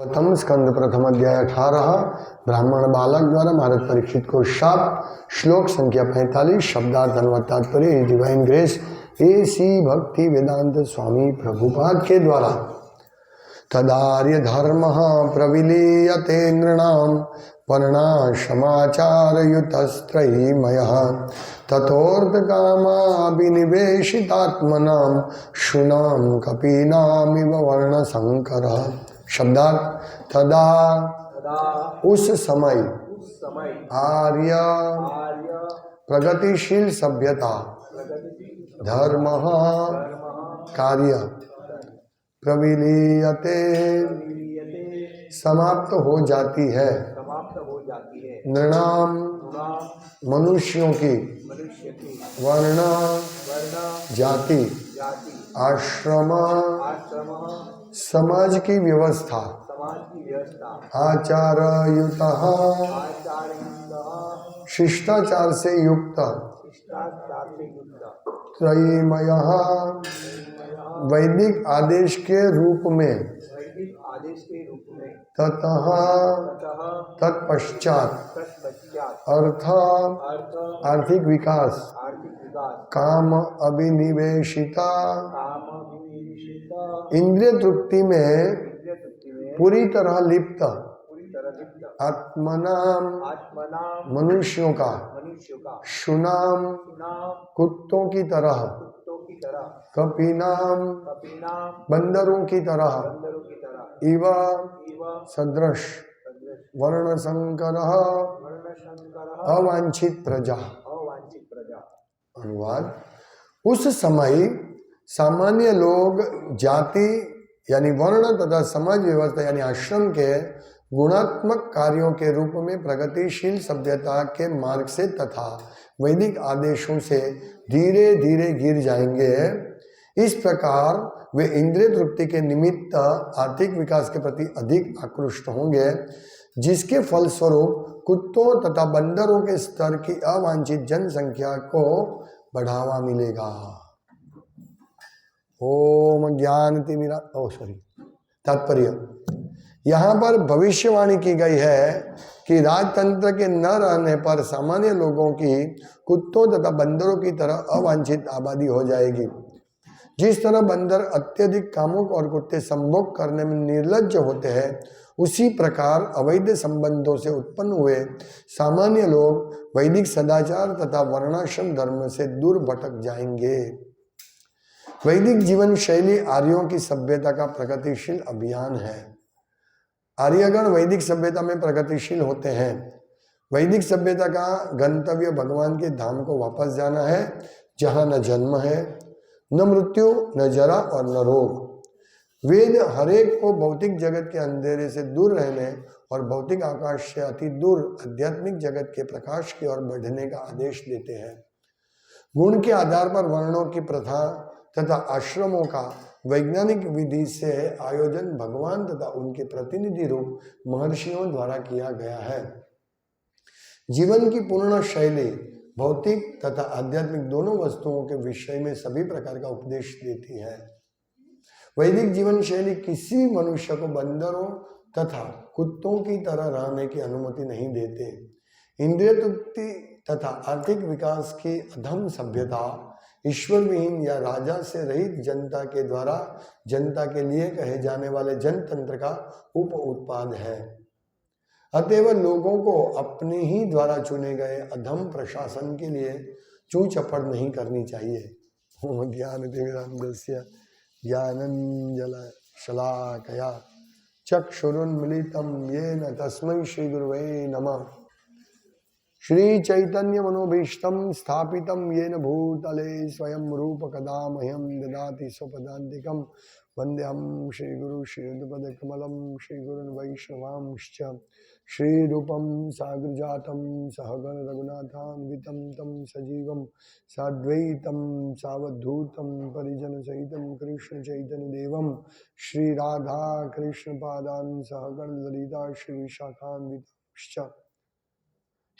प्रथम स्कंद प्रथम अध्याय 18 ब्राह्मण बालक द्वारा महाराज परीक्षित को शाप। श्लोक संख्या 45। शब्दार्थ अनुवाद तात्पर्य। डिवाइन ग्रेस एसी भक्ति वेदांत स्वामी प्रभुपाद के द्वारा तदार्य धर्म प्रविलीयते नृणाम वर्णाश्रमाचारयुतस्त्रयीमयः ततोऽर्थकामाभिनिवेशितात्मनां शूनां कपीनामिव वर्णशंकरः। शब्दार्थ तदा उस समय आर्य प्रगतिशील सभ्यता धर्म कार्य प्रविलीयते समाप्त हो जाती है। नृणाम मनुष्यों की वर्ण जाति आश्रम समाज की व्यवस्था आचारयुत शिष्टाचार से युक्त त्रयीमय वैदिक आदेश के रूप में ततः तत्पश्चात अर्थ आर्थिक विकास काम अभिनिवेशिता इंद्रिय तृप्ति में पूरी तरह लिप्त आत्मनाम मनुष्यों का शुनाम कुत्तों की तरह कपीनाम बंदरों की तरह इव सदृश वर्ण संकर अवांछित प्रजा। अनुवाद। उस समय सामान्य लोग जाति यानी वर्ण तथा समाज व्यवस्था यानी आश्रम के गुणात्मक कार्यों के रूप में प्रगतिशील सभ्यता के मार्ग से तथा वैदिक आदेशों से धीरे धीरे गिर जाएंगे। इस प्रकार वे इंद्रिय तृप्ति के निमित्त आर्थिक विकास के प्रति अधिक आकृष्ट होंगे, जिसके फलस्वरूप कुत्तों तथा बंदरों के स्तर की अवांछित जनसंख्या को बढ़ावा मिलेगा। ओम ज्ञान तिमिरा तात्पर्य। यहाँ पर भविष्यवाणी की गई है कि राजतंत्र के न रहने पर सामान्य लोगों की कुत्तों तथा बंदरों की तरह अवांछित आबादी हो जाएगी। जिस तरह बंदर अत्यधिक कामुक और कुत्ते संभोग करने में निर्लज्ज होते हैं, उसी प्रकार अवैध संबंधों से उत्पन्न हुए सामान्य लोग वैदिक सदाचार तथा वर्णाश्रम धर्म से दूर भटक जाएंगे। वैदिक जीवन शैली आर्यों की सभ्यता का प्रगतिशील अभियान है। आर्यगण वैदिक सभ्यता में प्रगतिशील होते हैं। वैदिक सभ्यता का गंतव्य भगवान के धाम को वापस जाना है, जहाँ न जन्म है, न मृत्यु, न जरा और न रोग। वेद हरेक को भौतिक जगत के अंधेरे से दूर रहने और भौतिक आकाश से अति दूर आध्यात्मिक जगत के प्रकाश की ओर बढ़ने का आदेश देते हैं। गुण के आधार पर वर्णों की प्रथा तथा आश्रमों का वैज्ञानिक विधि से आयोजन भगवान तथा उनके प्रतिनिधि रूप महर्षियों द्वारा किया गया है। जीवन की पूर्ण शैली भौतिक तथा आध्यात्मिक दोनों वस्तुओं के विषय में सभी प्रकार का उपदेश देती है। वैदिक जीवन शैली किसी मनुष्य को बंदरों तथा कुत्तों की तरह रहने की अनुमति नहीं देते। इंद्रिय तृप्ति तथा आर्थिक विकास की अधम सभ्यता ईश्वर विहीन या राजा से रहित जनता के द्वारा जनता के लिए कहे जाने वाले जनतंत्र का उप उत्पाद है। अतएव लोगों को अपने ही द्वारा चुने गए अधम प्रशासन के लिए चू चपड़ नहीं करनी चाहिए। ज्ञानंजन शलाकया चक्षुरुन्मीलितं येन तस्मै श्री गुरुवे नमः। श्री चैतन्य मनोभीष्टं स्थापितं येन भूतले स्वयं रूप कदा मह्यं ददाति स्वपदान्तिकं वन्देहं श्री गुरु श्रीयुतपदकमलं श्री गुरुन् वैष्णवांश्च श्रीरूपं साग्रजातं सहगण रघुनाथान्वितं तं सजीवं साद्वैतं सावधूतं परिजनसहितं कृष्ण चैतन्य देवं श्री राधा कृष्ण पादान् सहगण ललिता श्री विशाखान्वितांश्च।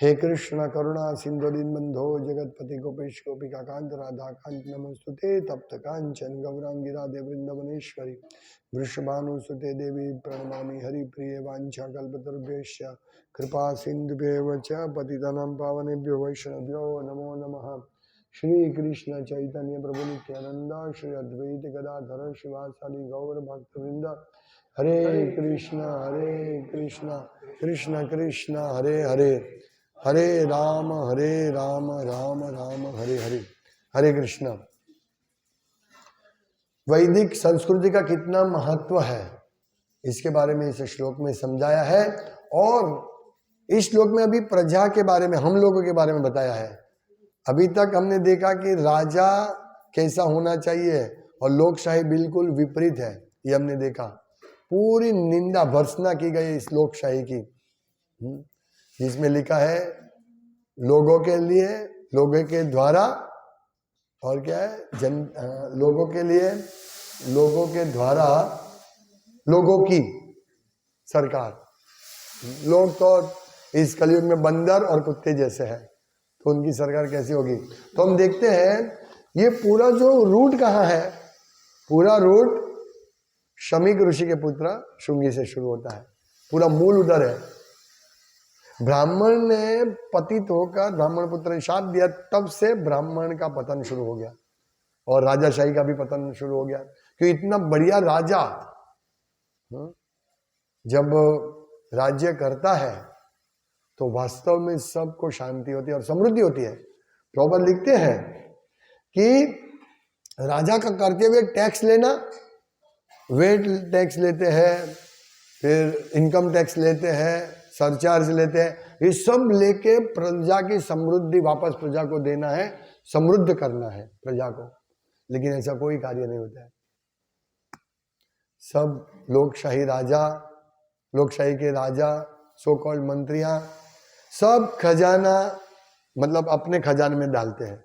हे कृष्ण करुणा सिंधु दीनबंधो जगतपति गोपेश गोपिका कांत राधा कांत नमस्तुते तप्त कांचन गौरांगी राधे वृंदावनेश्वरी वृषभानुसुते देवी प्रणमामि हरिप्रिये वाञ्छा कल्पतरुभ्यश्च कृपा सिन्धुभ्येव च पतितानां पावनेभ्यो वैष्णवेभ्यो नमो नमः। श्री कृष्ण चैतन्य प्रभु नित्यानंद श्री अद्वैत गदाधर शिवासादि गौर भक्तवृंद हरे कृष्ण कृष्ण कृष्ण हरे हरे हरे राम राम राम हरे हरे। हरे कृष्ण। वैदिक संस्कृति का कितना महत्व है इसके बारे में इस श्लोक में समझाया है, और इस श्लोक में अभी प्रजा के बारे में, हम लोगों के बारे में बताया है। अभी तक हमने देखा कि राजा कैसा होना चाहिए और लोकशाही बिल्कुल विपरीत है, ये हमने देखा। पूरी निंदा भर्त्सना की गई इस लोकशाही की, जिसमें लिखा है लोगों के लिए, लोगों के द्वारा, और क्या है लोगों के लिए, लोगों के द्वारा, लोगों की सरकार। लोग तो इस कलयुग में बंदर और कुत्ते जैसे हैं, तो उनकी सरकार कैसी होगी। तो हम देखते हैं ये पूरा जो रूट कहाँ है, पूरा रूट शमीक ऋषि के पुत्र शुंगी से शुरू होता है, पूरा मूल उधर है। ब्राह्मण ने पतित होकर ब्राह्मण पुत्र ने शाप दिया, तब से ब्राह्मण का पतन शुरू हो गया और राजाशाही का भी पतन शुरू हो गया। क्योंकि इतना बढ़िया राजा जब राज्य करता है तो वास्तव में सबको शांति होती है और समृद्धि होती है। प्रभुपाद लिखते हैं कि राजा का करते हुए टैक्स लेना, वेट टैक्स लेते हैं, फिर इनकम टैक्स लेते हैं, सरचार्ज लेते हैं, ये सब लेके प्रजा की समृद्धि वापस प्रजा को देना है, समृद्ध करना है प्रजा को। लेकिन ऐसा कोई कार्य नहीं होता है। सब लोकशाही राजा, लोकशाही के राजा, सो कॉल्ड मंत्रियां, सब खजाना मतलब अपने खजाने में डालते हैं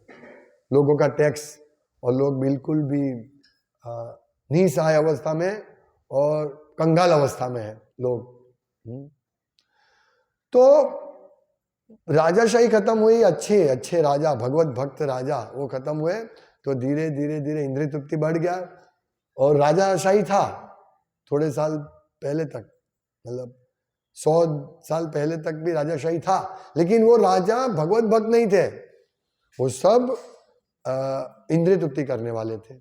लोगों का टैक्स, और लोग बिल्कुल भी निसहाय अवस्था में और कंगाल अवस्था में है लोग। तो राजाशाही खत्म हुई, अच्छे अच्छे राजा, भगवत भक्त राजा वो खत्म हुए, तो धीरे धीरे धीरे इंद्रिय तृप्ति बढ़ गया। और राजाशाही था थोड़े साल पहले तक, मतलब 100 साल पहले तक भी राजाशाही था, लेकिन वो राजा भगवत भक्त नहीं थे, वो सब इंद्रिय तृप्ति करने वाले थे।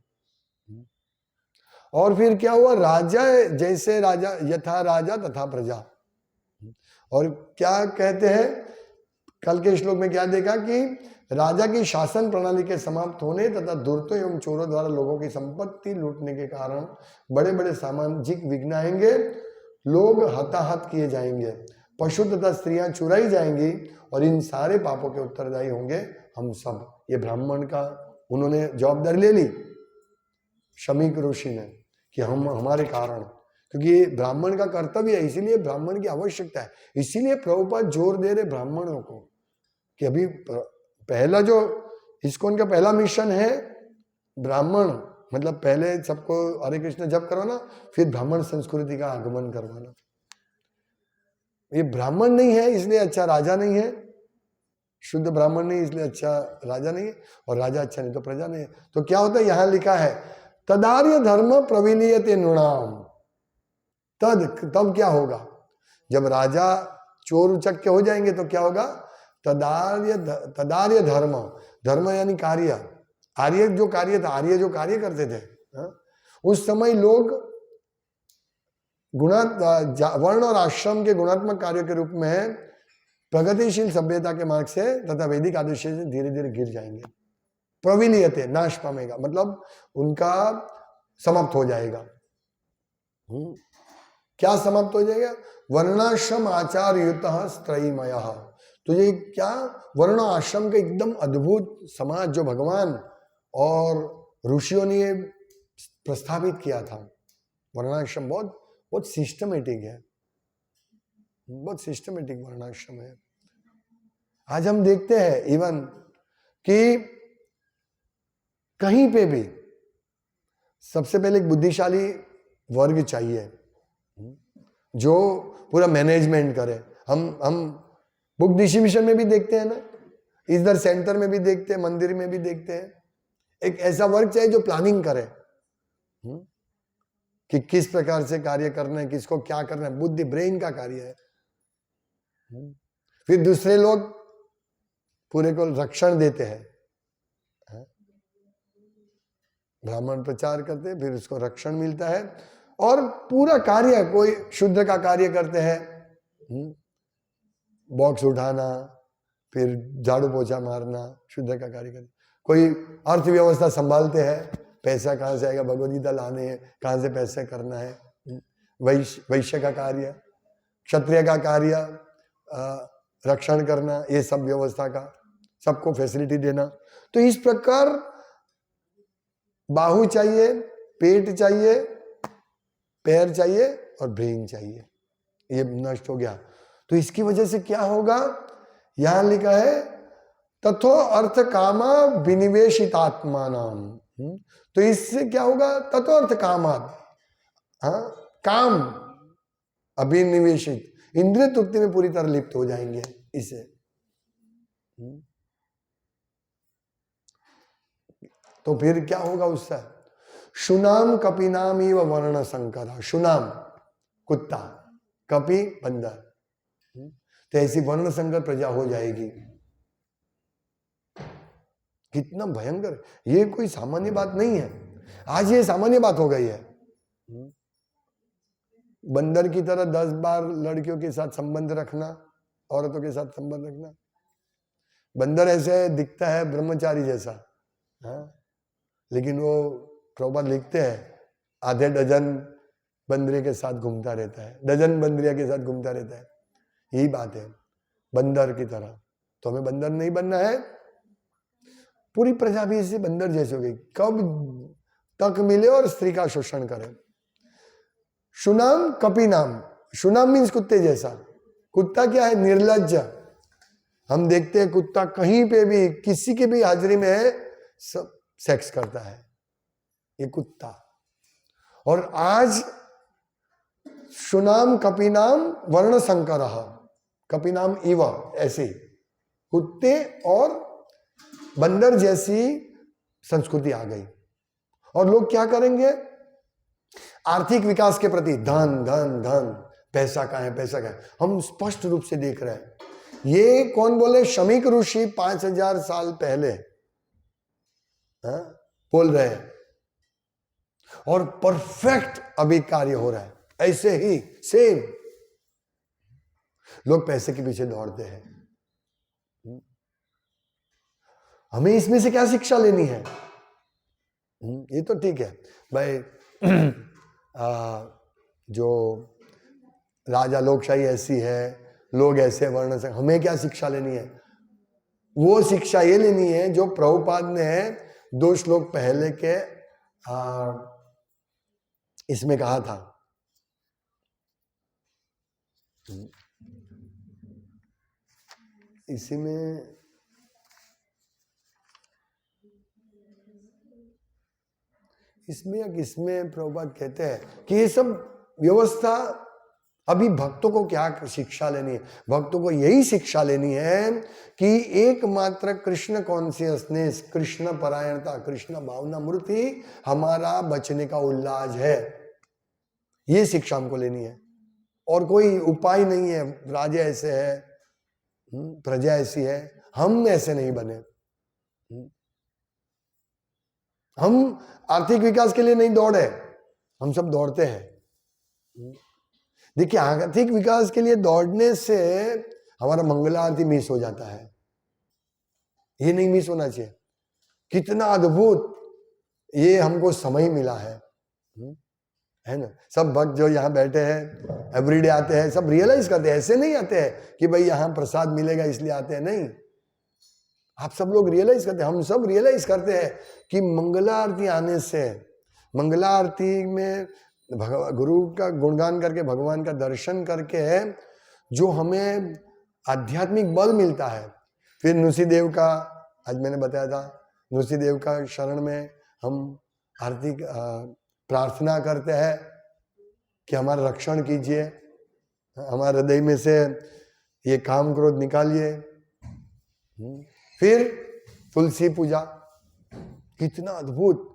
और फिर क्या हुआ, राजा जैसे राजा, यथा राजा तथा प्रजा। और क्या कहते हैं कल के श्लोक में, क्या देखा कि राजा की शासन प्रणाली के समाप्त होने तथा धूर्तों एवं चोरों द्वारा लोगों की संपत्ति लूटने के कारण बड़े बड़े सामाजिक विघ्न आएंगे, लोग हताहत किए जाएंगे, पशु तथा स्त्रियां चुराई जाएंगी, और इन सारे पापों के उत्तरदायी होंगे हम सब। ये ब्राह्मण का उन्होंने जवाबदारी ले ली शमीक ऋषि ने कि हम हमारे कारण, क्योंकि ब्राह्मण का कर्तव्य है, इसीलिए ब्राह्मण की आवश्यकता है। इसीलिए प्रभुपाद जोर दे रहे ब्राह्मणों को कि अभी पहला जो इस्कॉन का पहला मिशन है ब्राह्मण, मतलब पहले सबको हरे कृष्ण जप करवाना, फिर ब्राह्मण संस्कृति का आगमन करवाना। ये ब्राह्मण नहीं है इसलिए अच्छा राजा नहीं है, शुद्ध ब्राह्मण नहीं इसलिए अच्छा राजा नहीं है, और राजा अच्छा नहीं तो प्रजा नहीं है। तो क्या होता है, यहां लिखा है तदार्य धर्म प्रविलीयते नृणाम। तब क्या होगा, जब राजा चोर उचक्के हो जाएंगे तो क्या होगा, तदार्य धर्म, धर्म यानी कार्य, आर्य जो कार्य था, आर्य जो कार्य करते थे उस समय लोग वर्ण और आश्रम के गुणात्मक कार्यों के रूप में प्रगतिशील सभ्यता के मार्ग से तथा वैदिक आदर्श से धीरे धीरे गिर जाएंगे। प्रविलीयते, नाश पाएगा, मतलब उनका समाप्त हो जाएगा। क्या समाप्त हो जाएगा, वर्णाश्रम आचार युतः स्त्रयीमयः। तो ये क्या, वर्ण आश्रम का एकदम अद्भुत समाज जो भगवान और ऋषियों ने प्रस्तावित किया था। वर्णाश्रम बहुत बहुत सिस्टमेटिक है, बहुत सिस्टमेटिक वर्णाश्रम है। आज हम देखते हैं इवन कि कहीं पे भी सबसे पहले एक बुद्धिशाली वर्ग चाहिए जो पूरा मैनेजमेंट करे। हम बुक डिस्ट्रीब्यूशन में भी देखते हैं ना, इधर सेंटर में भी देखते हैं, मंदिर में भी देखते हैं। एक ऐसा वर्ग चाहिए जो प्लानिंग करे कि किस प्रकार से कार्य करना है, किसको क्या करना है। बुद्धि ब्रेन का कार्य है। फिर दूसरे लोग पूरे को रक्षण देते हैं, ब्राह्मण प्रचार करते हैं, फिर उसको रक्षण मिलता है। और पूरा कार्य, कोई शुद्ध का कार्य करते हैं, बॉक्स उठाना, फिर झाड़ू पोछा मारना, शुद्ध का कार्य करते। कोई अर्थव्यवस्था संभालते हैं, पैसा कहाँ से आएगा, भगवद गीता लाने हैं, कहाँ से पैसे करना है। वैश्य का कार्य, क्षत्रिय का कार्य रक्षण करना, ये सब व्यवस्था का, सबको फैसिलिटी देना। तो इस प्रकार बाहु चाहिए, पेट चाहिए, पैर चाहिए और ब्रेन चाहिए। ये नष्ट हो गया तो इसकी वजह से क्या होगा, यहां लिखा है तथो अर्थ कामा विनिवेशितात्मा नाम। तो इससे क्या होगा, तथो अर्थ कामा, काम अभिनिवेशित, इंद्रिय तृप्ति में पूरी तरह लिप्त हो जाएंगे इसे। तो फिर क्या होगा उससे, शुनाम कपिनाम इव वर्ण संकर। शुनाम कुत्ता, कपि बंदर, तो ऐसी वर्ण संकर प्रजा हो जाएगी। कितना भयंकर, ये कोई सामान्य बात नहीं है। आज ये सामान्य बात हो गई है। बंदर की तरह 10 बार लड़कियों के साथ संबंध रखना, औरतों के साथ संबंध रखना। बंदर ऐसे दिखता है ब्रह्मचारी जैसा, लेकिन वो प्रभुपाद लिखते हैं आधे डजन बंदरी के साथ घूमता रहता है, डजन बंदरिया के साथ घूमता रहता है। यही बात है, बंदर की तरह। तो हमें बंदर नहीं बनना है। पूरी प्रजा भी इसी बंदर जैसे हो गई, कब तक मिले और स्त्री का शोषण करे। शुनाम कपि नाम, शुनाम मीन्स कुत्ते जैसा। कुत्ता क्या है, निर्लज्ज। हम देखते हैं कुत्ता कहीं पे भी, किसी की भी हाजिरी में सब सेक्स करता है, ये कुत्ता। और आज शुनाम कपिनाम वर्ण संकर, कपिनाम इव, ऐसे कुत्ते और बंदर जैसी संस्कृति आ गई। और लोग क्या करेंगे, आर्थिक विकास के प्रति धन धन धन, पैसा कहाँ है, पैसा कहाँ है, हम स्पष्ट रूप से देख रहे हैं। ये कौन बोले, शमीक ऋषि 5000 साल पहले बोल रहे हैं, और परफेक्ट अभी कार्य हो रहा है। ऐसे ही सेम लोग पैसे के पीछे दौड़ते हैं। हमें इसमें से क्या शिक्षा लेनी है? ये तो ठीक है भाई, जो राजा लोकशाही ऐसी है, लोग ऐसे वर्ण से, हमें क्या शिक्षा लेनी है? वो शिक्षा ये लेनी है जो प्रभुपाद ने 2 श्लोक पहले के इसमें कहा था। इसी में इसमें या किसमें प्रभुपाद कहते हैं कि ये सब व्यवस्था, अभी भक्तों को क्या शिक्षा लेनी है? भक्तों को यही शिक्षा लेनी है कि एकमात्र कृष्ण कॉन्शियसनेस, कृष्ण परायणता, कृष्ण भावना मूर्ति हमारा बचने का उल्लास है। ये शिक्षा हमको लेनी है, और कोई उपाय नहीं है। राजा ऐसे है, प्रजा ऐसी है, हम ऐसे नहीं बने। हम आर्थिक विकास के लिए नहीं दौड़े, हम सब दौड़ते हैं। देखिए, आर्थिक विकास के लिए दौड़ने से हमारा मंगला आरती मिस हो जाता है। ये नहीं मिस होना चाहिए। कितना अद्भुत ये हमको समय मिला है ना। सब भक्त जो यहाँ बैठे हैं, एवरीडे आते हैं, सब रियलाइज करते हैं। ऐसे नहीं आते हैं कि भाई यहाँ प्रसाद मिलेगा इसलिए आते हैं, नहीं। आप सब लोग रियलाइज करते हैं, हम सब रियलाइज करते हैं कि मंगला आरती आने से, मंगला आरती में गुरु का गुणगान करके, भगवान का दर्शन करके जो हमें आध्यात्मिक बल मिलता है। फिर नृसिंहदेव का, आज मैंने बताया था, नृसिंहदेव का शरण में हम आरती प्रार्थना करते हैं कि हमारा रक्षण कीजिए, हमारे हृदय में से ये काम क्रोध निकालिए। फिर तुलसी पूजा, कितना अद्भुत।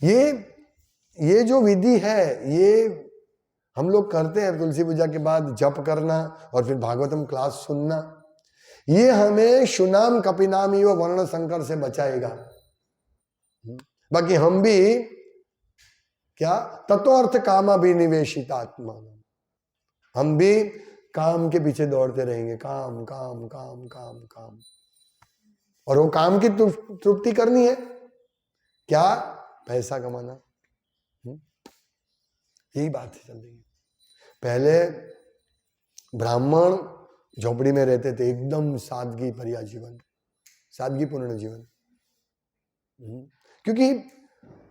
ये जो विधि है, ये हम लोग करते हैं तुलसी पूजा के बाद जप करना और फिर भागवतम क्लास सुनना। ये हमें शुनाम कपिनामी व वर्ण संकर से बचाएगा। बाकी हम भी क्या तत्वार्थ कामाभिनिवेशित आत्मा, हम भी काम के पीछे दौड़ते रहेंगे, काम काम काम काम काम। और वो काम की तृप्ति करनी है क्या? पैसा कमाना। यही बात चल रही है। पहले ब्राह्मण झोपड़ी में रहते थे, एकदम सादगी भरिया जीवन, सादगी पूर्ण जीवन, क्योंकि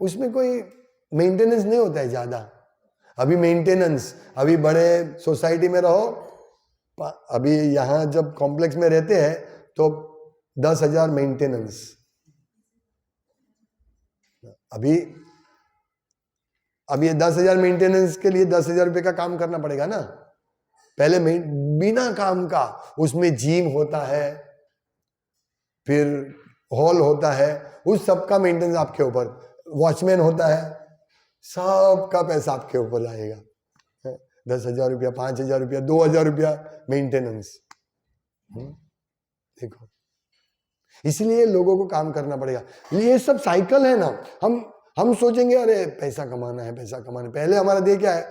उसमें कोई मेंटेनेंस नहीं होता है ज्यादा। अभी मेंटेनेंस, अभी बड़े सोसाइटी में रहो, अभी यहां जब कॉम्प्लेक्स में रहते हैं तो 10,000 मेंटेनेंस। अभी ये 10,000 मेंटेनेंस के लिए 10,000 रुपए का काम करना पड़ेगा ना। पहले बिना काम का उसमें जिम होता है, फिर हॉल होता है, उस सब का मेंटेनेंस आपके ऊपर, वॉचमैन होता है, सबका पैसा आपके ऊपर आएगा। 10,000 रुपया, 5,000 रुपया, 2,000 रुपया मेंटेनेंस। देखो, इसलिए लोगों को काम करना पड़ेगा। ये सब साइकिल है ना। हम सोचेंगे अरे पैसा कमाना है, पैसा कमाना है। पहले हमारा ध्येय क्या है?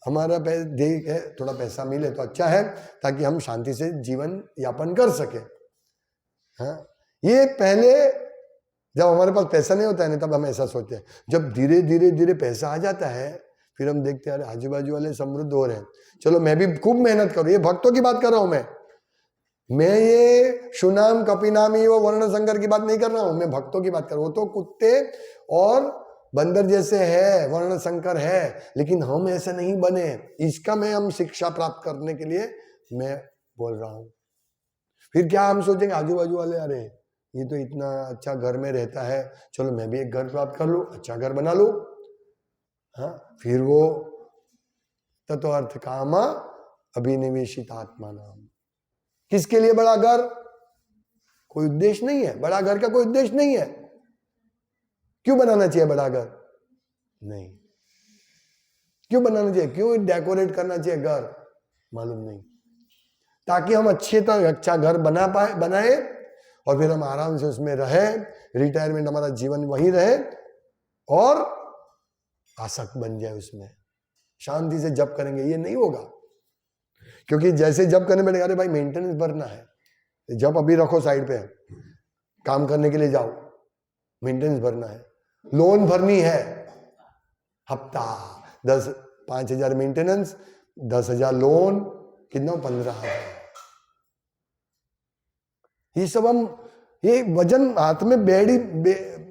हमारा ध्येय है थोड़ा पैसा मिले तो अच्छा है, ताकि हम शांति से जीवन यापन कर सके। हाँ, ये पहले जब हमारे पास पैसा नहीं होता है ना, तब हम ऐसा सोचते हैं। जब धीरे धीरे धीरे पैसा आ जाता है, फिर हम देखते हैं अरे आजू बाजू वाले समृद्ध हो रहे हैं, चलो मैं भी खूब मेहनत करूं। ये भक्तों की बात कर रहा हूं मैं ये शुनाम कपिनामी वो वर्ण संकर की बात नहीं कर रहा हूं, मैं भक्तों की बात कर रहा हूं। वो तो कुत्ते और बंदर जैसे है, वर्ण संकर है, लेकिन हम ऐसे नहीं बने। इसका हम शिक्षा प्राप्त करने के लिए मैं बोल रहा हूं। फिर क्या हम सोचेंगे आजू बाजू वाले, अरे ये तो इतना अच्छा घर में रहता है, चलो मैं भी एक घर प्राप्त कर लूं, अच्छा घर बना लूं। हाँ, फिर वो तत्वार्थ कामा अभिनिवेशित आत्मा नाम। किसके लिए बड़ा घर? कोई उद्देश्य नहीं है, बड़ा घर का कोई उद्देश्य नहीं है। क्यों बनाना चाहिए बड़ा घर? नहीं। क्यों बनाना चाहिए? क्यों डेकोरेट करना चाहिए घर? मालूम नहीं। ताकि हम अच्छा घर बनाए और फिर हम आराम से उसमें रहे, रिटायरमेंट हमारा जीवन वहीं रहे और आसक्त बन जाए उसमें, शांति से जप करेंगे। ये नहीं होगा, क्योंकि जैसे जप करने बैठेगा, अरे भाई मेंटेनेंस भरना है, जप अभी रखो साइड पे, काम करने के लिए जाओ, मेंटेनेंस भरना है, लोन भरनी है, हफ्ता 5,000 मेंटेनेंस, 10,000 लोन, कितना? 15,000। ये सब हम ये वजन हाथ में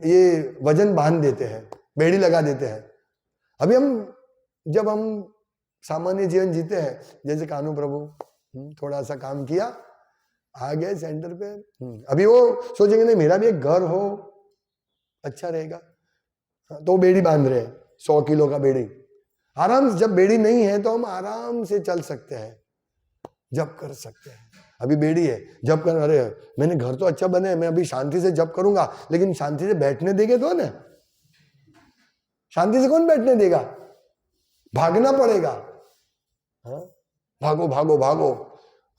ये वजन बांध देते हैं, बेड़ी लगा देते हैं। अभी जब हम सामान्य जीवन जीते हैं, जैसे कानू प्रभु थोड़ा सा काम किया, आ गए सेंटर पे, अभी वो सोचेंगे नहीं मेरा भी एक घर हो, अच्छा रहेगा, तो बेड़ी बांध रहे हैं, 100 किलो का बेड़ी। आराम से, जब बेड़ी नहीं है तो हम आराम से चल सकते हैं, जप कर सकते हैं। अभी बेड़ी है, जप कर, अरे मैंने घर तो अच्छा बने, मैं अभी शांति से जप करूंगा, लेकिन शांति से बैठने देंगे तो ना, शांति से कौन बैठने देगा? भागना पड़ेगा। हाँ? भागो भागो भागो।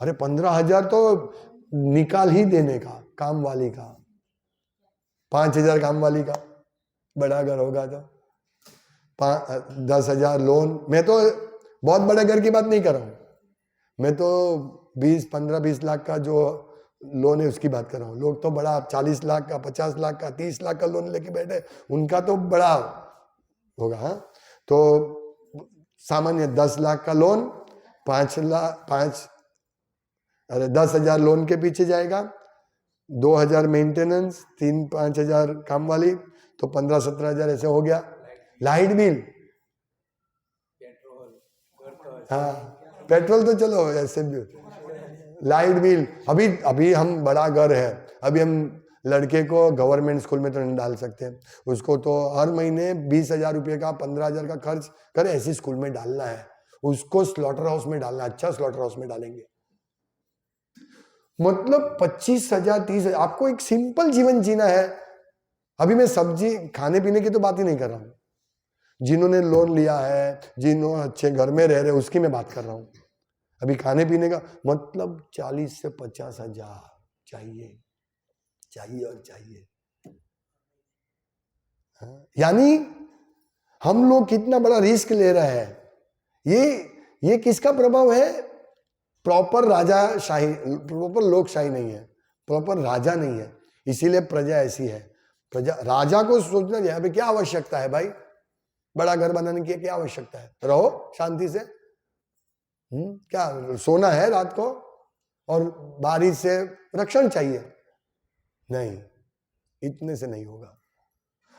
अरे 15,000 तो निकाल ही देने का, काम वाली का, 5,000 काम वाली का, बड़ा घर होगा तो 10,000 लोन। मैं तो बहुत बड़े घर की बात नहीं कर रहा हूं, मैं तो 15-20 लाख का जो लोन है उसकी बात कर रहा हूं। लोग तो बड़ा 40 लाख का, 50 लाख का, 30 लाख का लोन लेके बैठे, उनका तो बड़ा होगा। हाँ? तो सामान्य 10 लाख का लोन, 10,000 लोन के पीछे जाएगा, 2,000 मेंटेनेंस, 3-5,000 काम वाली, तो 15-17,000 ऐसे हो गया। लाइट बिल, हाँ पेट्रोल तो चलो ऐसे भी, लाइट बिल। अभी हम बड़ा घर है, अभी हम लड़के को गवर्नमेंट स्कूल में तो नहीं डाल सकते, उसको तो हर महीने 20,000 रुपये का, 15,000 का खर्च कर ऐसी स्कूल में डालना है, उसको स्लॉटर हाउस में डालना, अच्छा स्लॉटर हाउस में डालेंगे। मतलब 25,000 30,000, आपको एक सिंपल जीवन जीना है। अभी मैं सब्जी खाने पीने की तो बात ही नहीं कर रहा हूं, जिन्होंने लोन लिया है, जिन्होंने अच्छे घर में रह रहे, उसकी मैं बात कर रहा हूं। अभी खाने पीने का मतलब 40 से 50,000 चाहिए, चाहिए और चाहिए। यानी हम लोग कितना बड़ा रिस्क ले रहे हैं। ये किसका प्रभाव है? प्रॉपर राजाशाही, प्रॉपर लोकशाही नहीं है, प्रॉपर राजा नहीं है, इसीलिए प्रजा ऐसी है। प्रजा, राजा को सोचना चाहिए अभी क्या आवश्यकता है भाई, बड़ा घर बनाने की क्या आवश्यकता है, रहो शांति से। क्या सोना है रात को और बारिश से रक्षण चाहिए? नहीं, इतने से नहीं होगा।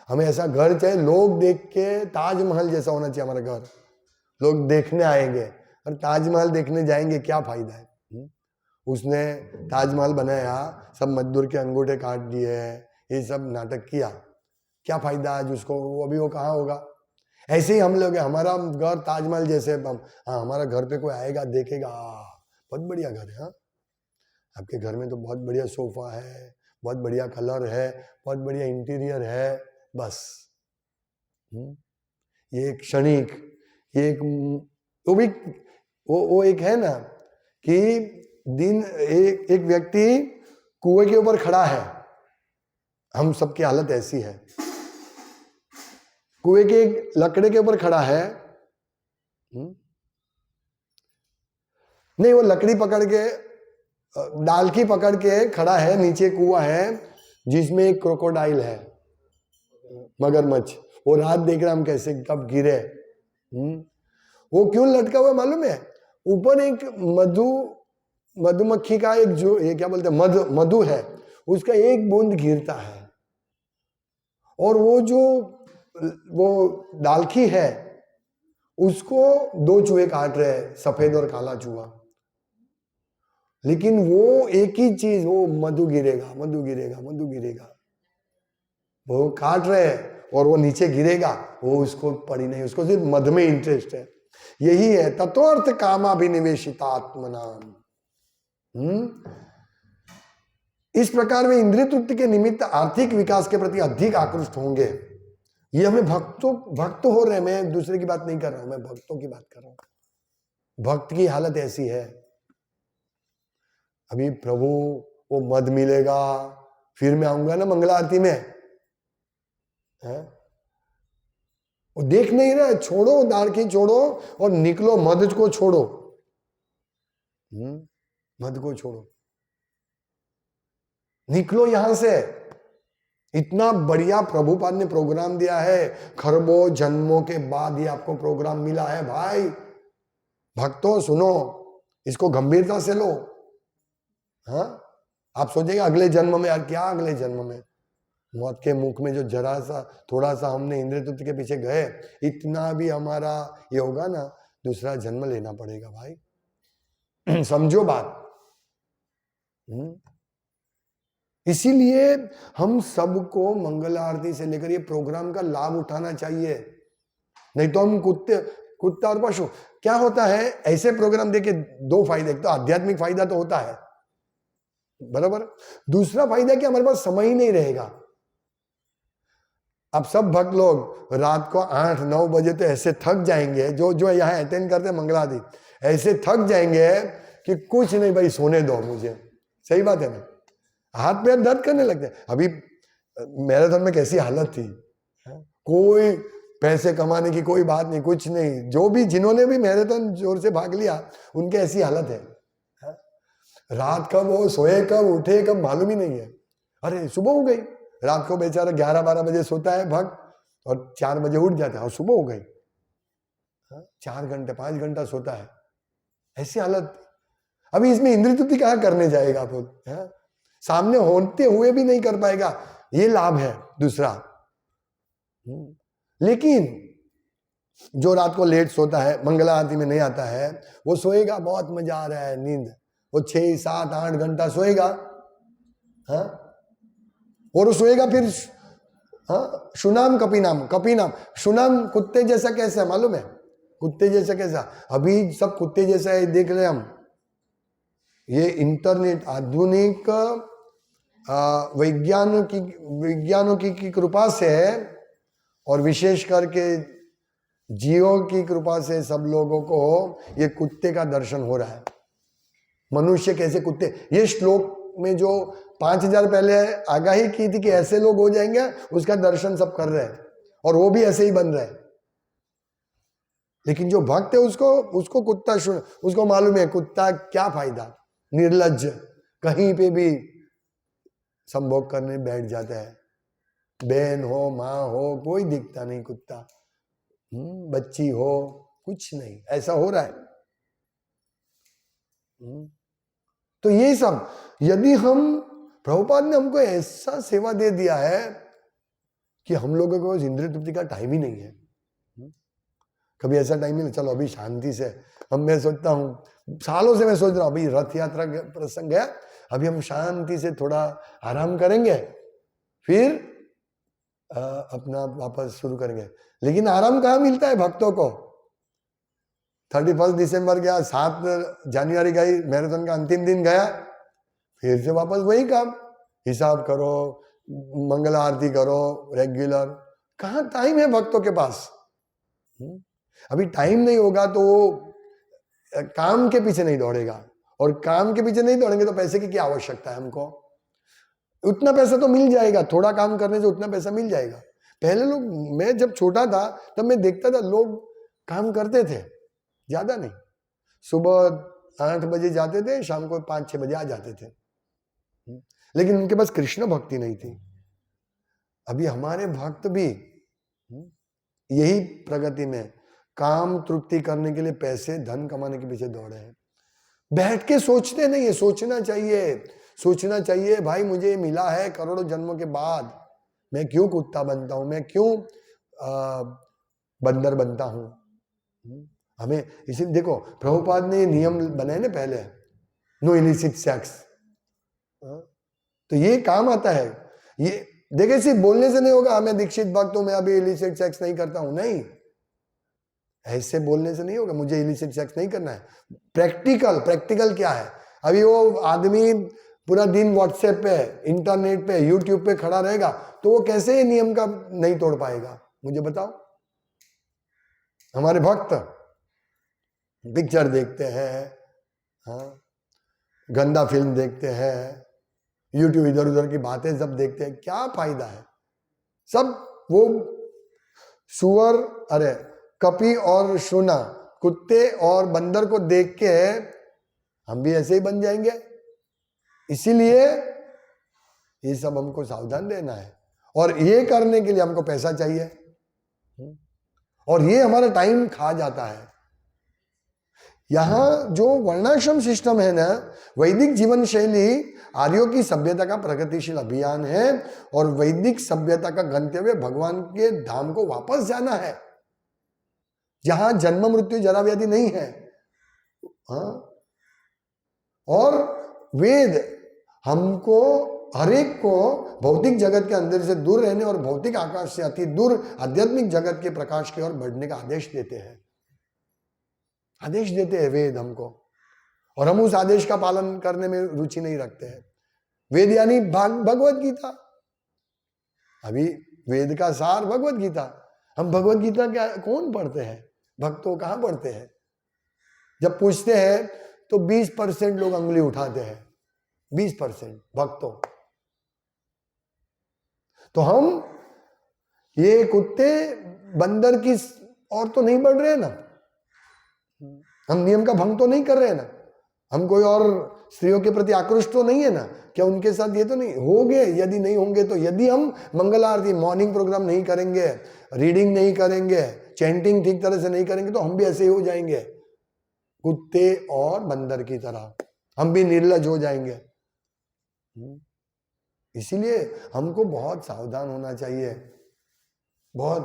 हमें ऐसा घर चाहिए, लोग देख के ताजमहल जैसा होना चाहिए हमारा घर। लोग देखने आएंगे, और ताजमहल देखने जाएंगे क्या फायदा है? उसने ताजमहल बनाया, सब मजदूर के अंगूठे काट दिए, ये सब नाटक किया, क्या फायदा आज उसको? वो अभी वो कहाँ होगा? ऐसे ही हम लोग, हमारा घर ताजमहल जैसे, हाँ हमारा घर पे कोई आएगा देखेगा, बहुत बढ़िया घर है, हाँ आपके घर में तो बहुत बढ़िया सोफा है, बहुत बढ़िया कलर है, बहुत बढ़िया इंटीरियर है, बस। ये एक क्षणिक, ये एक वो भी वो एक है ना कि दिन एक व्यक्ति कुएं के ऊपर खड़ा है, हम सबकी हालत ऐसी है, कुएं के एक लकड़े के ऊपर खड़ा है, नहीं वो लकड़ी पकड़ के, डालकी पकड़ के खड़ा है, नीचे कुआं है जिसमें एक क्रोकोडाइल है, मगरमच्छ, वो रात देख रहा हम कैसे कब गिरे। वो क्यों लटका हुआ मालूम है? ऊपर एक मधुमक्खी का एक जो ये क्या बोलते हैं मधु है, उसका एक बूंद गिरता है, और वो डालखी है उसको 2 चूहे काट रहे हैं, सफेद और काला चूहा, लेकिन वो एक ही चीज, वो मधु गिरेगा, मधु गिरेगा, मधु गिरेगा, वो काट रहे हैं और वो नीचे गिरेगा, वो उसको पड़ी नहीं, उसको सिर्फ मध में इंटरेस्ट है। यही है तत्वर्थ कामाभिनिवेशितात्मनाम। इस प्रकार वे इंद्रिय तृप्ति के निमित्त आर्थिक विकास के प्रति अधिक आकृष्ट होंगे। ये हमें भक्त हो रहे हैं, मैं दूसरे की बात नहीं कर रहा हूं, मैं भक्तों की बात कर रहा हूं। भक्त की हालत ऐसी है, अभी प्रभु वो मद मिलेगा, फिर मैं आऊंगा ना मंगला आरती में, है? वो देख नहीं रहा, छोड़ो दाढ़ी छोड़ो और निकलो, मद को छोड़ो, मद को छोड़ो, निकलो यहां से। इतना बढ़िया प्रभुपाद ने प्रोग्राम दिया है, खरबों जन्मों के बाद ही आपको प्रोग्राम मिला है भाई। भक्तों सुनो, इसको गंभीरता से लो। हाँ, आप सोचेंगे अगले जन्म में, यार क्या अगले जन्म में, मौत के मुख में जो जरा सा थोड़ा सा हमने इंद्रिय तृप्ति के पीछे गए, इतना भी हमारा ये होगा ना, दूसरा जन्म लेना पड़ेगा भाई। समझो बात। इसीलिए हम सबको मंगल आरती से लेकर ये प्रोग्राम का लाभ उठाना चाहिए, नहीं तो हम कुत्ता और पशु। क्या होता है ऐसे प्रोग्राम देके? 2 फायदे, एक तो आध्यात्मिक फायदा तो होता है बराबर, दूसरा फायदा कि हमारे पास समय ही नहीं रहेगा। अब सब भक्त लोग रात को 8-9 बजे तो ऐसे थक जाएंगे, जो यहाँ अटेंड करते हैं मंगलादी, ऐसे थक जाएंगे कि कुछ नहीं भाई, सोने दो मुझे। सही बात है ना, हाथ पैर दर्द करने लगते हैं। अभी मैराथन में कैसी हालत थी, कोई पैसे कमाने की कोई बात नहीं, कुछ नहीं, जो भी जिन्होंने भी मैराथन जोर से भाग लिया उनकी ऐसी हालत है। रात कब वो सोए कब उठे कब मालूम ही नहीं है। अरे सुबह हो गई, रात को बेचारा 11-12 बजे सोता है भक्त और 4 बजे उठ जाता है और सुबह हो गई। 4 घंटे 5 घंटा सोता है, ऐसी हालत। अभी इसमें इंद्रिय तृप्ति कहाँ करने जाएगा आप? सामने होते हुए भी नहीं कर पाएगा, ये लाभ है दूसरा। लेकिन जो रात को लेट सोता है, मंगला आरती में नहीं आता है, वो सोएगा, बहुत मजा आ रहा है नींद, वो 6, 7, 8 घंटा सोएगा। हाँ, और वो सोएगा फिर। हाँ, सुनाम कपीनाम, सुनाम कुत्ते जैसा कैसा है मालूम है? कुत्ते जैसा कैसा? अभी सब कुत्ते जैसा है देख रहे हम। ये इंटरनेट आधुनिक विज्ञानों की कृपा से और विशेष करके जियो की कृपा से सब लोगों को ये कुत्ते का दर्शन हो रहा है। मनुष्य कैसे कुत्ते, ये श्लोक में जो 5000 पहले आगाही की थी कि ऐसे लोग हो जाएंगे, उसका दर्शन सब कर रहे हैं और वो भी ऐसे ही बन रहे हैं। लेकिन जो भक्त है उसको कुत्ता उसको मालूम है कुत्ता क्या फायदा, निर्लज्ज, कहीं पे भी संभोग करने बैठ जाता है। बहन हो, माँ हो, कोई दिखता नहीं कुत्ता, बच्ची हो, कुछ नहीं, ऐसा हो रहा है। तो ये सब यदि हम, प्रभुपाद ने हमको ऐसा सेवा दे दिया है कि हम लोगों को इंद्रिय तृप्ति का टाइम ही नहीं है। कभी ऐसा टाइम ही नहीं, चलो अभी शांति से मैं सोचता हूँ, सालों से मैं सोच रहा हूँ अभी रथ यात्रा प्रसंग है, अभी हम शांति से थोड़ा आराम करेंगे, फिर अपना वापस शुरू करेंगे। लेकिन आराम कहाँ मिलता है भक्तों को। 31 दिसंबर गया, 7 जनवरी गई, मैराथन का अंतिम दिन गया, फिर से वापस वही काम, हिसाब करो, मंगल आरती करो रेगुलर। कहाँ टाइम है भक्तों के पास। अभी टाइम नहीं होगा तो वो काम के पीछे नहीं दौड़ेगा, और काम के पीछे नहीं दौड़ेंगे तो पैसे की क्या आवश्यकता है हमको। उतना पैसा तो मिल जाएगा, थोड़ा काम करने से उतना पैसा मिल जाएगा। पहले लोग, मैं जब छोटा था तब मैं देखता था लोग काम करते थे, ज्यादा नहीं, सुबह 8 बजे जाते थे, शाम को 5-6 बजे आ जाते थे, लेकिन उनके पास कृष्ण भक्ति नहीं थी। अभी हमारे भक्त भी यही प्रगति में काम तृप्ति करने के लिए पैसे धन कमाने के पीछे दौड़े हैं। बैठ के सोचते नहीं है, सोचना चाहिए भाई, मुझे मिला है करोड़ों जन्मों के बाद, मैं क्यों कुत्ता बनता हूं, मैं क्यों बंदर बनता हूं। हमें इसी, देखो प्रभुपाद ने नियम बनाए ना पहले, नो इलिसिट सेक्स, तो ये काम आता है। ये देखे सिर्फ बोलने से नहीं होगा, मैं दीक्षित भक्त हूं, मैं अभी इलिसिट सेक्स नहीं करता हूं, नहीं, ऐसे बोलने से नहीं होगा, मुझे इलिसिट सेक्स नहीं करना है। प्रैक्टिकल क्या है। अभी वो आदमी पूरा दिन व्हाट्सएप पे, इंटरनेट पे, यूट्यूब पे खड़ा रहेगा तो वो कैसे ये नियम का नहीं तोड़ पाएगा, मुझे बताओ। हमारे भक्त पिक्चर देखते हैं, हाँ, गंदा फिल्म देखते हैं, यूट्यूब इधर उधर की बातें सब देखते हैं, क्या फायदा है। सब वो सुअर, अरे कपी और शुना, कुत्ते और बंदर को देख के हम भी ऐसे ही बन जाएंगे। इसीलिए ये सब हमको सावधान रहना है, और ये करने के लिए हमको पैसा चाहिए, और ये हमारा टाइम खा जाता है। यहां जो वर्णाश्रम सिस्टम है ना, वैदिक जीवन शैली आर्यों की सभ्यता का प्रगतिशील अभियान है, और वैदिक सभ्यता का गंतव्य भगवान के धाम को वापस जाना है, जहां जन्म मृत्यु जरा व्याधि नहीं है। हाँ? और वेद हमको, हर एक को भौतिक जगत के अंदर से दूर रहने और भौतिक आकाश से अति दूर आध्यात्मिक जगत के प्रकाश की ओर बढ़ने का आदेश देते हैं, वेद हमको, और हम उस आदेश का पालन करने में रुचि नहीं रखते हैं। वेद यानी भगवत गीता, अभी वेद का सार भगवत गीता। हम भगवत गीता क्या कौन पढ़ते हैं, भक्तों कहां पढ़ते हैं। जब पूछते हैं तो 20% लोग अंगुली उठाते हैं, 20% भक्तों। तो हम ये कुत्ते बंदर की और तो नहीं बढ़ रहे ना, हम नियम का भंग तो नहीं कर रहे ना, हम कोई और स्त्रियों के प्रति आकृष्ट तो नहीं है ना, क्या उनके साथ ये तो नहीं होंगे। यदि नहीं होंगे तो, यदि हम मंगल आरती मॉर्निंग प्रोग्राम नहीं करेंगे, रीडिंग नहीं करेंगे, चैंटिंग ठीक तरह से नहीं करेंगे, तो हम भी ऐसे ही हो जाएंगे, कुत्ते और बंदर की तरह, हम भी निर्लज हो जाएंगे। इसीलिए हमको बहुत सावधान होना चाहिए, बहुत।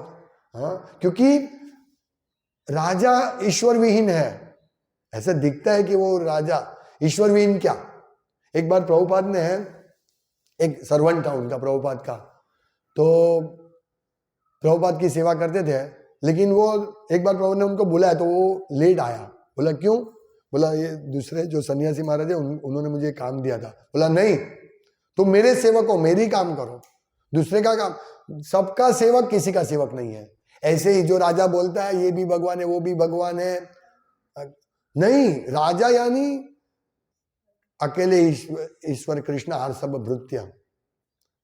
हाँ, क्योंकि राजा ईश्वर विहीन है, ऐसा दिखता है कि वो राजा ईश्वर विहीन। क्या, एक बार प्रभुपाद ने, एक सर्वेंट था उनका प्रभुपाद का, तो प्रभुपाद की सेवा करते थे, लेकिन वो एक बार प्रभु ने उनको बुलाया तो वो लेट आया। बोला क्यों? बोला ये दूसरे जो सन्यासी महाराज है उन्होंने मुझे काम दिया था। बोला नहीं, तुम मेरे सेवक हो, मेरी काम करो, दूसरे का काम। सबका सेवक किसी का सेवक नहीं है। ऐसे ही जो राजा बोलता है ये भी भगवान है वो भी भगवान है, नहीं, राजा यानी अकेले ईश्वर कृष्ण हर सब भृत्य,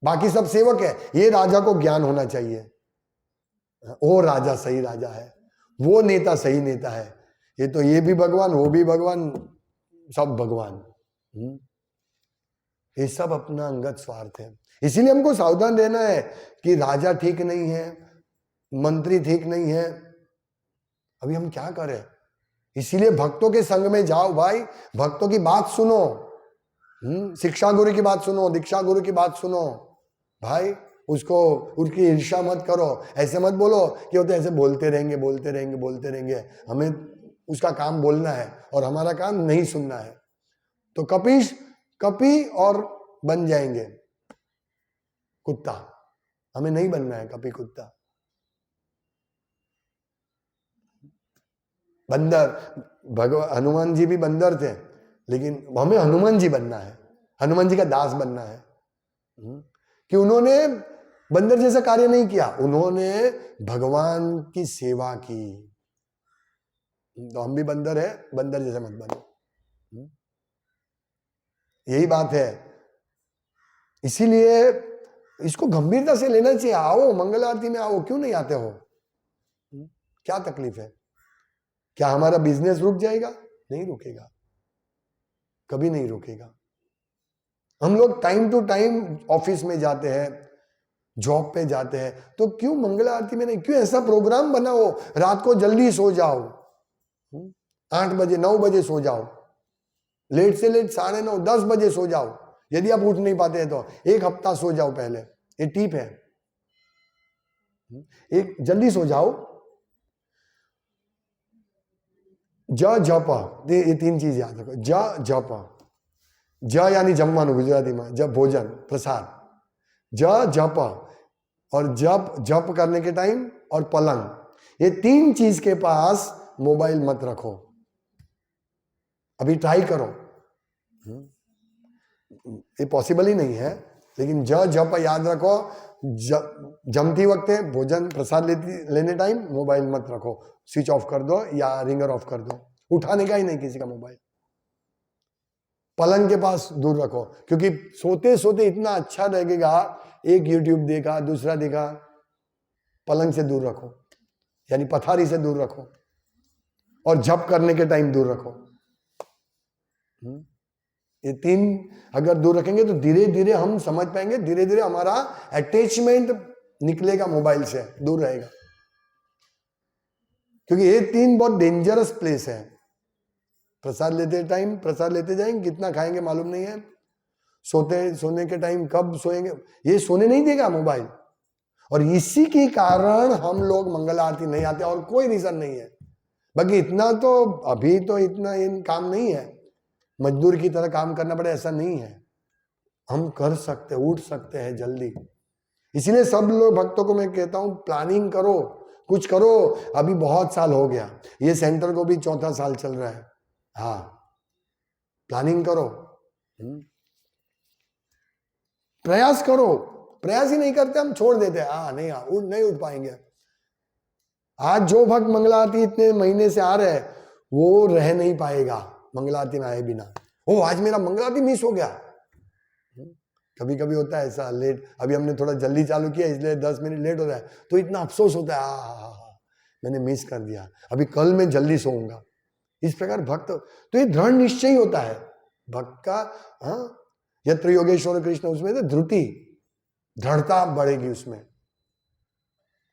बाकी सब सेवक है। ये राजा को ज्ञान होना चाहिए, वो राजा सही राजा है, वो नेता सही नेता है। ये तो ये भी भगवान वो भी भगवान, सब भगवान, ये सब अपना अंगत स्वार्थ है। इसीलिए हमको सावधान रहना है कि राजा ठीक नहीं है, मंत्री ठीक नहीं है, अभी हम क्या करें। इसीलिए भक्तों के संग में जाओ भाई, भक्तों की बात सुनो, शिक्षा गुरु की बात सुनो, दीक्षा गुरु की बात सुनो भाई, उसको उसकी ईर्ष्या मत करो। ऐसे मत बोलो कि वो तो ऐसे बोलते रहेंगे बोलते रहेंगे बोलते रहेंगे, हमें उसका काम बोलना है और हमारा काम नहीं सुनना है। तो कपी और बन जाएंगे कुत्ता, हमें नहीं बनना है कपी कुत्ता। बंदर, भगवान हनुमान जी भी बंदर थे, लेकिन हमें हनुमान जी बनना है, हनुमान जी का दास बनना है, कि उन्होंने बंदर जैसा कार्य नहीं किया, उन्होंने भगवान की सेवा की। तो हम भी बंदर है, बंदर जैसा मत बनो, यही बात है। इसीलिए इसको गंभीरता से लेना चाहिए। आओ मंगल आरती में आओ, क्यों नहीं आते हो, क्या तकलीफ है? क्या हमारा बिजनेस रुक जाएगा? नहीं रुकेगा, कभी नहीं रुकेगा। हम लोग टाइम टू टाइम ऑफिस में जाते हैं, जॉब पे जाते हैं, तो क्यों मंगल आरती में नहीं? क्यों ऐसा प्रोग्राम बनाओ, रात को जल्दी सो जाओ, 8 बजे 9 बजे सो जाओ, लेट से लेट 9:30 10 बजे सो जाओ। यदि आप उठ नहीं पाते हैं तो 1 हफ्ता सो जाओ पहले, ये टिप है। एक जल्दी सो जाओ। जप, ये 3 चीज याद रखो। जप, ज यानी जमवानु गुजराती में, जब भोजन प्रसाद, जप और जप करने के टाइम और पलंग, ये 3 चीज के पास मोबाइल मत रखो। अभी ट्राई करो, ये पॉसिबल ही नहीं है, लेकिन जप याद रखो। जमती वक्त भोजन प्रसाद लेने टाइम मोबाइल मत रखो, स्विच ऑफ कर दो या रिंगर ऑफ कर दो, उठाने का ही नहीं किसी का मोबाइल। पलंग के पास दूर रखो, क्योंकि सोते सोते इतना अच्छा लगेगा, एक यूट्यूब देखा दूसरा देखा, पलंग से दूर रखो, यानी पथारी से दूर रखो, और जप करने के टाइम दूर रखो। ये 3 अगर दूर रखेंगे तो धीरे धीरे हम समझ पाएंगे, धीरे धीरे हमारा अटैचमेंट निकलेगा मोबाइल से, दूर रहेगा। क्योंकि ये 3 बहुत डेंजरस प्लेस है। प्रसाद लेते टाइम प्रसाद लेते जाएंगे, कितना खाएंगे मालूम नहीं है, सोने के टाइम कब सोएंगे, ये सोने नहीं देगा मोबाइल। और इसी के कारण हम लोग मंगल आरती नहीं आते, और कोई रीजन नहीं है। बाकी इतना तो अभी तो इतना काम नहीं है, मजदूर की तरह काम करना पड़े ऐसा नहीं है, हम कर सकते, उठ सकते हैं जल्दी। इसीलिए सब लोग भक्तों को मैं कहता हूं, प्लानिंग करो, कुछ करो। अभी बहुत साल हो गया, ये सेंटर को भी 4था साल चल रहा है। हाँ, प्लानिंग करो, प्रयास करो। प्रयास ही नहीं करते, हम छोड़ देते हैं, नहीं उठ पाएंगे। आज जो भक्त मंगल आरती इतने महीने से आ रहे हैं, वो रह नहीं पाएगा मंगल आरती में आए बिना। ओ आज मेरा मंगल आरती मिस हो गया। कभी कभी होता है ऐसा, लेट, अभी हमने थोड़ा जल्दी चालू किया इसलिए 10 मिनट लेट हो रहा है, तो इतना अफसोस होता है, मैंने मिस कर दिया, अभी कल मैं जल्दी सोऊंगा। इस प्रकार भक्त, तो ये दृढ़ निश्चय होता है भक्त का। यत्र योगेश्वर कृष्ण, उसमें तो ध्रुति, दृढ़ता बढ़ेगी उसमें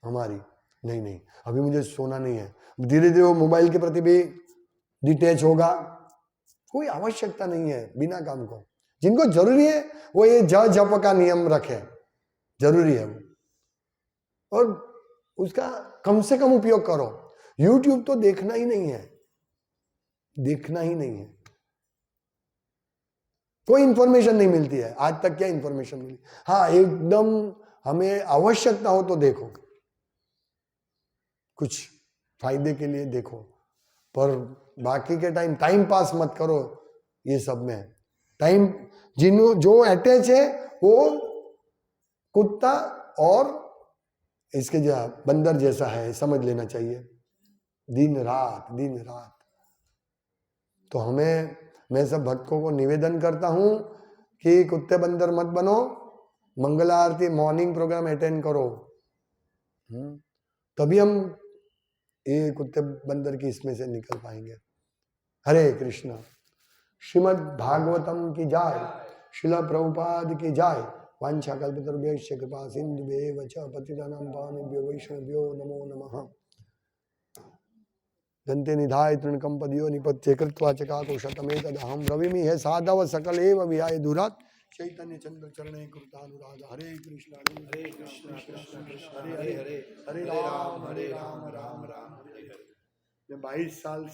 हमारी। नहीं अभी मुझे सोना नहीं है, धीरे धीरे वो मोबाइल के प्रति भी डिटैच होगा। कोई आवश्यकता नहीं है बिना काम को। जिनको जरूरी है वो ये जप का नियम रखे, जरूरी है वो, और उसका कम से कम उपयोग करो। YouTube तो देखना ही नहीं है, देखना ही नहीं है, कोई इंफॉर्मेशन नहीं मिलती है। आज तक क्या इंफॉर्मेशन मिली? हाँ, एकदम हमें आवश्यकता हो तो देखो, कुछ फायदे के लिए देखो, पर बाकी के टाइम पास मत करो ये सब में। टाइम जो अटैच है वो कुत्ता और इसके जो बंदर जैसा है, समझ लेना चाहिए। दिन रात। तो मैं सब भक्तों को निवेदन करता हूं कि कुत्ते बंदर मत बनो, मंगला आरती मॉर्निंग प्रोग्राम अटेंड करो, तभी हम ये कुत्ते बंदर की इसमें से निकल पाएंगे। हरे कृष्णा। श्रीमद् भागवतम की जाय, शिला प्रभुपाद की जाय। वांछा कल्पतरुभ्यश्च कृपा सिन्धुभ्येव च पतितानां पावनेभ्यो वैष्णवेभ्यो नमो नमः। दन्ते निधाय तृणकम्पदियो निपत्य कृत्वा चकाकुशतमेतदहं ब्रवीमि हे साधव सकलेव विहाय दुरात् चैतन्य चंद्र चरणे कृतानुराग। हरे कृष्ण कृष्ण कृष्ण हरे हरे, हरे राम राम राम हरे हरे। मैं 22 साल